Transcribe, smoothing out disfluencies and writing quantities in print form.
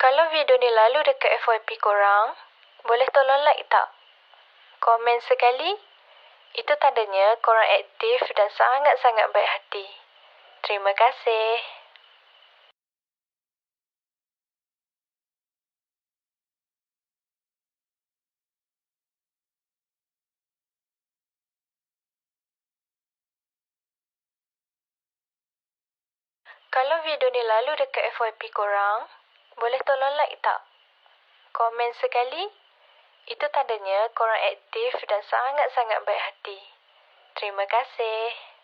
Kalau video ni lalu dekat FYP korang, boleh tolong like tak? Komen sekali, itu tandanya korang aktif dan sangat-sangat baik hati. Terima kasih. Kalau video ni lalu dekat FYP korang, boleh tolong like tak? Komen sekali, itu tandanya korang aktif dan sangat-sangat baik hati. Terima kasih.